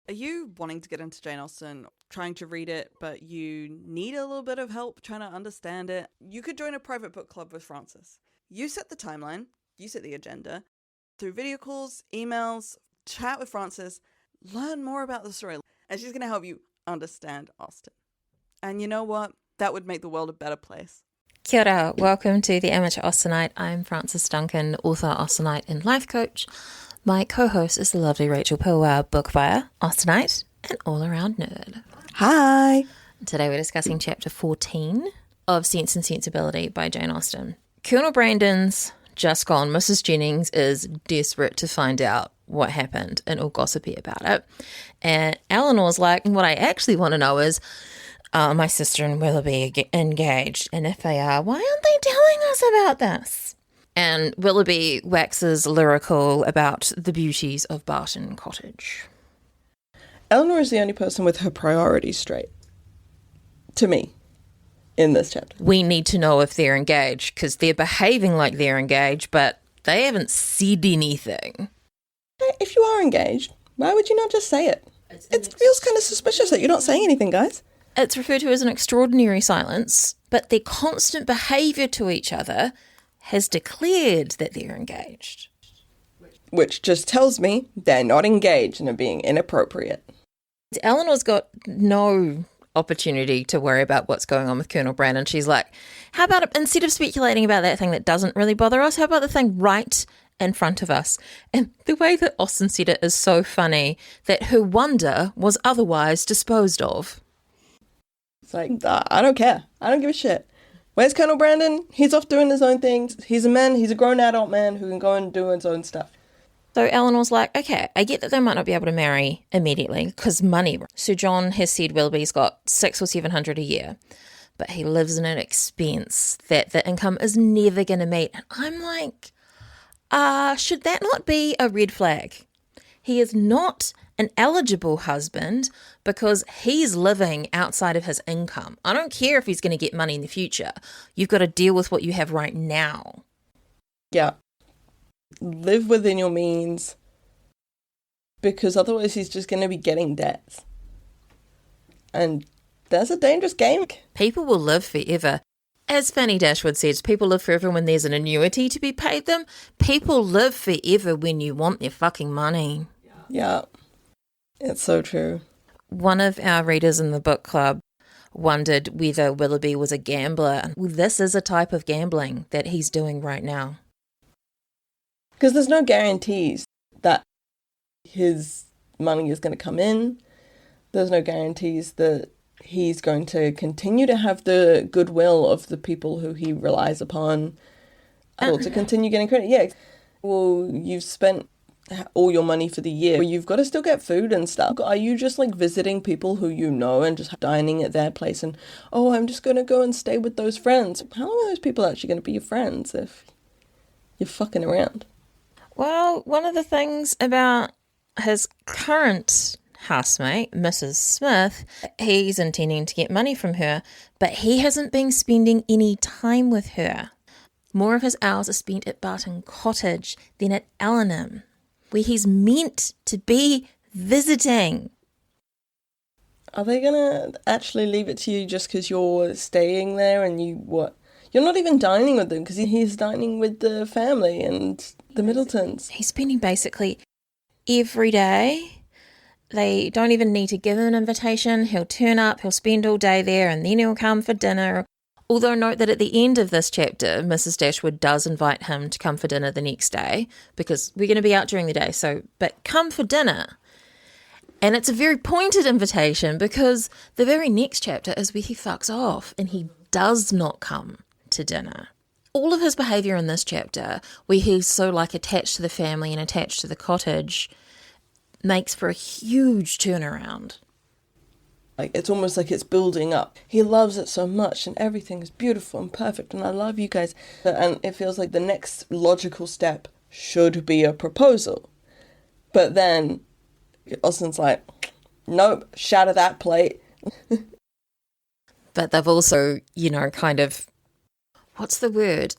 Are you wanting to get into Jane Austen, trying to read it, but you need a little bit of help trying to understand it? You could join a private book club with Frances. You set the timeline, you set the agenda. Through video calls, emails, chat with Frances, learn more about the story. And she's going to help you understand Austen. And you know what? That would make the world a better place. Kia ora, welcome to the Amateur Austenite. I'm Frances Duncan, author, Austenite and life coach. My co-host is the lovely Rachel Pilwell, book buyer, Austenite and all-around nerd. Hi! Today we're discussing chapter 14 of Sense and Sensibility by Jane Austen. Colonel Brandon's just gone. Mrs. Jennings is desperate to find out what happened and all gossipy about it. And Elinor's like, what I actually want to know is, are my sister and Willoughby engaged? And if they are, why aren't they telling us about this? And Willoughby waxes lyrical about the beauties of Barton Cottage. Elinor is the only person with her priorities straight. To me. In this chapter. We need to know if they're engaged because they're behaving like they're engaged, but they haven't said anything. If you are engaged, why would you not just say it? It feels kind of suspicious that you're not saying anything, guys. It's referred to as an extraordinary silence, but their constant behaviour to each other has declared that they're engaged. Which just tells me they're not engaged and are being inappropriate. Elinor's got no opportunity to worry about what's going on with Colonel Brandon. She's like, how about instead of speculating about that thing that doesn't really bother us, how about the thing right in front of us? And the way that Austen said it is so funny, that her wonder was otherwise disposed of. It's like, I don't care. I don't give a shit. Where's Colonel Brandon? He's off doing his own things. He's a man. He's a grown adult man who can go and do his own stuff. So Elinor's like, okay, I get that they might not be able to marry immediately because money. Sir John has said Willoughby's got $600 or $700 a year, but he lives in an expense that the income is never going to meet. And I'm like, should that not be a red flag? He is not an eligible husband because he's living outside of his income. I don't care if he's going to get money in the future. You've got to deal with what you have right now. Yeah. Live within your means, because otherwise he's just going to be getting debts. And that's a dangerous game. People will live forever. As Fanny Dashwood says, people live forever when there's an annuity to be paid them. People live forever when you want their fucking money. Yeah, it's so true. One of our readers in the book club wondered whether Willoughby was a gambler. Well, this is a type of gambling that he's doing right now. Because there's no guarantees that his money is going to come in. There's no guarantees that he's going to continue to have the goodwill of the people who he relies upon, or to continue getting credit. Yeah, well, you've spent all your money for the year. You've got to still get food and stuff. Are you just like visiting people who you know and just dining at their place and, oh, I'm just going to go and stay with those friends? How long are those people actually going to be your friends if you're fucking around? Well, one of the things about his current housemate, Mrs. Smith, he's intending to get money from her, but he hasn't been spending any time with her. More of his hours are spent at Barton Cottage than at Allenham, where he's meant to be visiting. Are they going to actually leave it to you just because you're staying there and you're not even dining with them because he's dining with the family and the Middletons. He's spending basically every day. They don't even need to give him an invitation. He'll turn up, he'll spend all day there, and then he'll come for dinner. Although note that at the end of this chapter, Mrs. Dashwood does invite him to come for dinner the next day because we're going to be out during the day. But come for dinner. And it's a very pointed invitation because the very next chapter is where he fucks off and he does not come to dinner. All of his behaviour in this chapter, where he's so like attached to the family and attached to the cottage, makes for a huge turnaround. Like, it's almost like it's building up. He loves it so much and everything is beautiful and perfect and I love you guys. And it feels like the next logical step should be a proposal. But then Austen's like, nope, shatter that plate. But they've also, kind of, what's the word?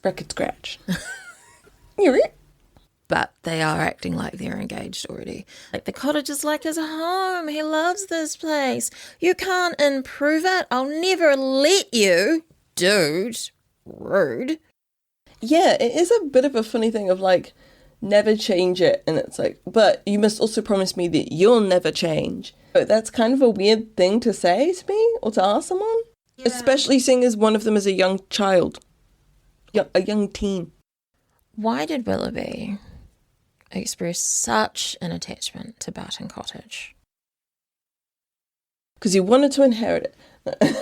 Record scratch. but they are acting like they're engaged already. Like, the cottage is like his home. He loves this place. You can't improve it. I'll never let you. Dude. Rude. Yeah, it is a bit of a funny thing of like, never change it. And it's like, but you must also promise me that you'll never change. But that's kind of a weird thing to say to me or to ask someone. Yeah. Especially seeing as one of them is a young child. A young teen. Why did Willoughby express such an attachment to Barton Cottage? Because he wanted to inherit it.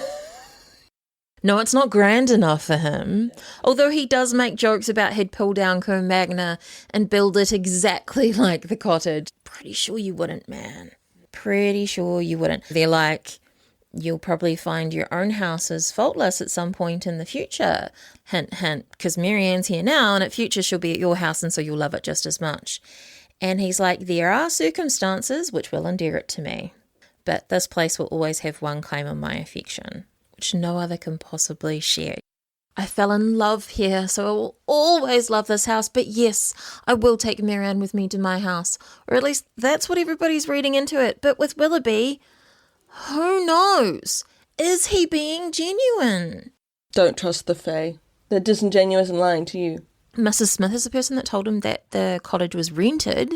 No, it's not grand enough for him. Although he does make jokes about he'd pull down Combe Magna and build it exactly like the cottage. Pretty sure you wouldn't, man. Pretty sure you wouldn't. They're like, you'll probably find your own house is faultless at some point in the future. Hint, hint, because Marianne's here now and at future she'll be at your house and so you'll love it just as much. And he's like, there are circumstances which will endear it to me, but this place will always have one claim on my affection, which no other can possibly share. I fell in love here, so I will always love this house, but yes, I will take Marianne with me to my house, or at least that's what everybody's reading into it. But with Willoughby, who knows? Is he being genuine? Don't trust the Fae. They're disingenuous and lying to you. Mrs. Smith is the person that told him that the cottage was rented,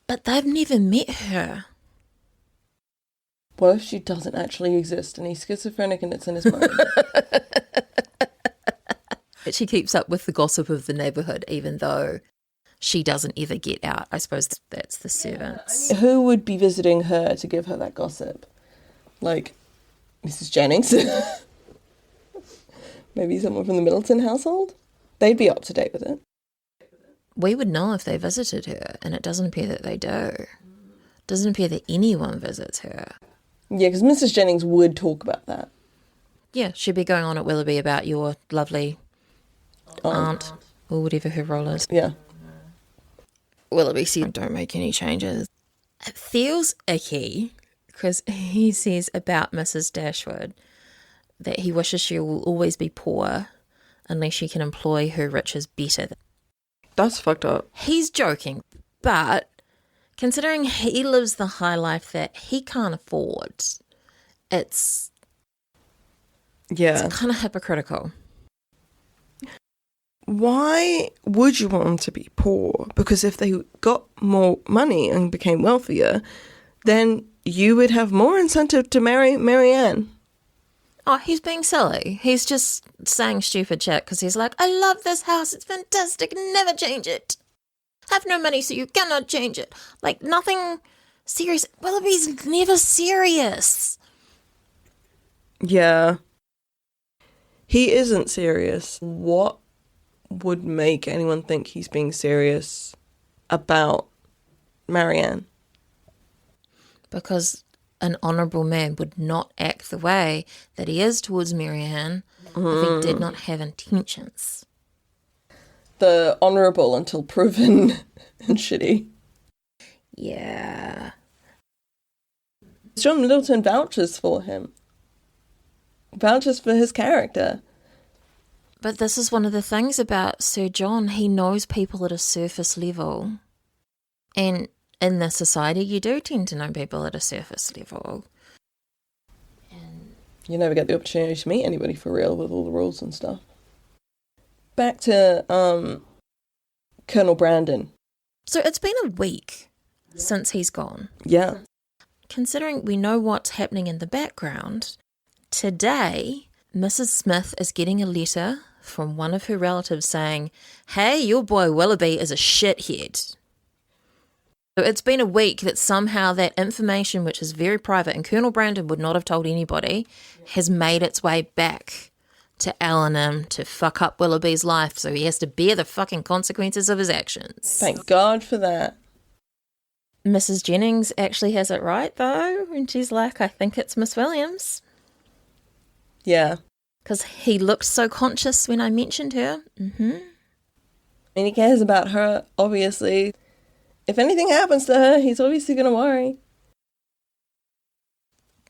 but they've never met her. What if she doesn't actually exist and he's schizophrenic and it's in his mind? She keeps up with the gossip of the neighbourhood, even though she doesn't ever get out. I suppose that's the servants. Who would be visiting her to give her that gossip? Like, Mrs. Jennings? Maybe someone from the Middleton household? They'd be up to date with it. We would know if they visited her, and it doesn't appear that they do. It doesn't appear that anyone visits her. Yeah, because Mrs. Jennings would talk about that. Yeah, she'd be going on at Willoughby about your lovely aunt, or whatever her role is. Yeah. Willoughby said, don't make any changes. It feels icky, because he says about Mrs. Dashwood that he wishes she will always be poor unless she can employ her riches better. That's fucked up. He's joking, but considering he lives the high life that he can't afford, it's kind of hypocritical. Why would you want them to be poor? Because if they got more money and became wealthier, then you would have more incentive to marry Marianne. Oh, he's being silly. He's just saying stupid shit because he's like, I love this house. It's fantastic. Never change it. Have no money, so you cannot change it. Like, nothing serious. Willoughby's never serious. Yeah. He isn't serious. What would make anyone think he's being serious about Marianne? Because an honourable man would not act the way that he is towards Marianne if he did not have intentions. The honourable until proven and shitty. Yeah. John Middleton vouches for him. Vouches for his character. But this is one of the things about Sir John. He knows people at a surface level. And in this society, you do tend to know people at a surface level. And you never get the opportunity to meet anybody for real with all the rules and stuff. Back to Colonel Brandon. So it's been a week since he's gone. Yeah. Considering we know what's happening in the background, today Mrs. Smith is getting a letter from one of her relatives saying, hey, your boy Willoughby is a shithead. So it's been a week that somehow that information, which is very private and Colonel Brandon would not have told anybody, has made its way back to Elinor to fuck up Willoughby's life, so he has to bear the fucking consequences of his actions. Thank God for that. Mrs. Jennings actually has it right, though, and she's like, I think it's Miss Williams. Yeah. Because he looked so conscious when I mentioned her. Mm-hmm. And he cares about her, obviously. If anything happens to her, he's obviously going to worry.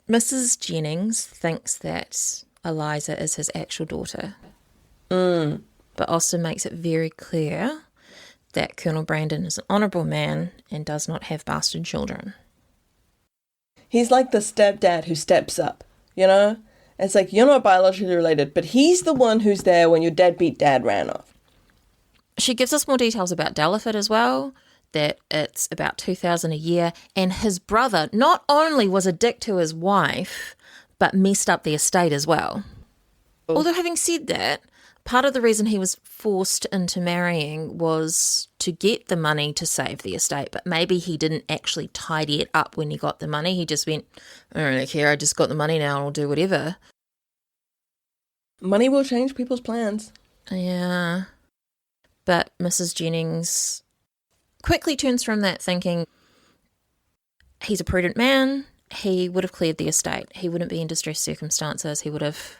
Mrs. Jennings thinks that Eliza is his actual daughter. But Austen makes it very clear that Colonel Brandon is an honourable man and does not have bastard children. He's like the stepdad who steps up, you know? It's like, you're not biologically related, but he's the one who's there when your deadbeat dad ran off. She gives us more details about Delaford as well, that it's about 2,000 a year, and his brother not only was a dick to his wife, but messed up the estate as well. Although having said that, part of the reason he was forced into marrying was to get the money to save the estate, but maybe he didn't actually tidy it up when he got the money. He just went, I don't really care, I just got the money now, I'll do whatever. Money will change people's plans. Yeah. But Mrs. Jennings quickly turns from that thinking, he's a prudent man, he would have cleared the estate, he wouldn't be in distressed circumstances, he would have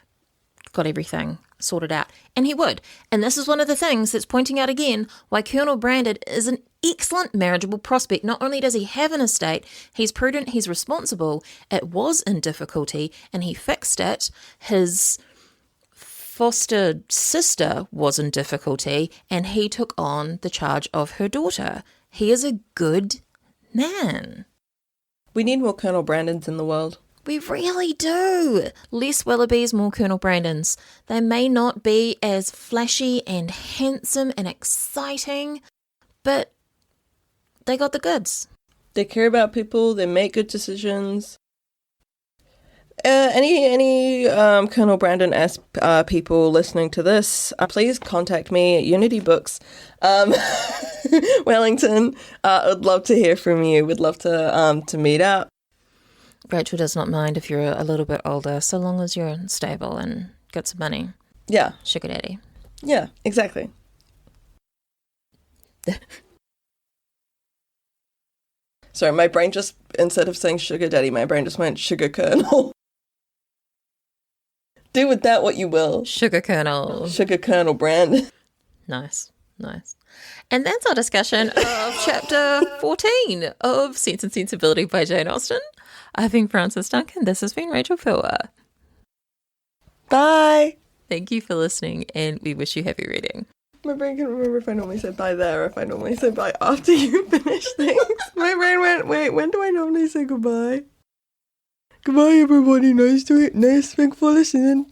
got everything sorted out. And he would. And this is one of the things that's pointing out again why Colonel Brandon is an excellent marriageable prospect. Not only does he have an estate, he's prudent, he's responsible. It was in difficulty and he fixed it. His foster sister was in difficulty and he took on the charge of her daughter. He is a good man. We need more Colonel Brandons in the world. We really do. Less Willoughbys, more Colonel Brandons. They may not be as flashy and handsome and exciting, but they got the goods. They care about people. They make good decisions. Any Colonel Brandon-esque people listening to this, please contact me at Unity Books, Wellington. I'd love to hear from you. We'd love to meet up. Rachel does not mind if you're a little bit older, so long as you're stable and got some money. Yeah. Sugar daddy. Yeah, exactly. Sorry, my brain just, instead of saying sugar daddy, my brain just went sugar colonel. Do with that what you will. Sugar Colonel. Sugar Colonel Brand. Nice, nice. And that's our discussion of chapter 14 of Sense and Sensibility by Jane Austen. I've been Frances Duncan. This has been Rachel Philwa. Bye. Thank you for listening, and we wish you happy reading. My brain can't remember if I normally say bye there or if I normally say bye after you finish things. My brain went, wait, when do I normally say goodbye? Goodbye, everybody. Nice, thanks for listening.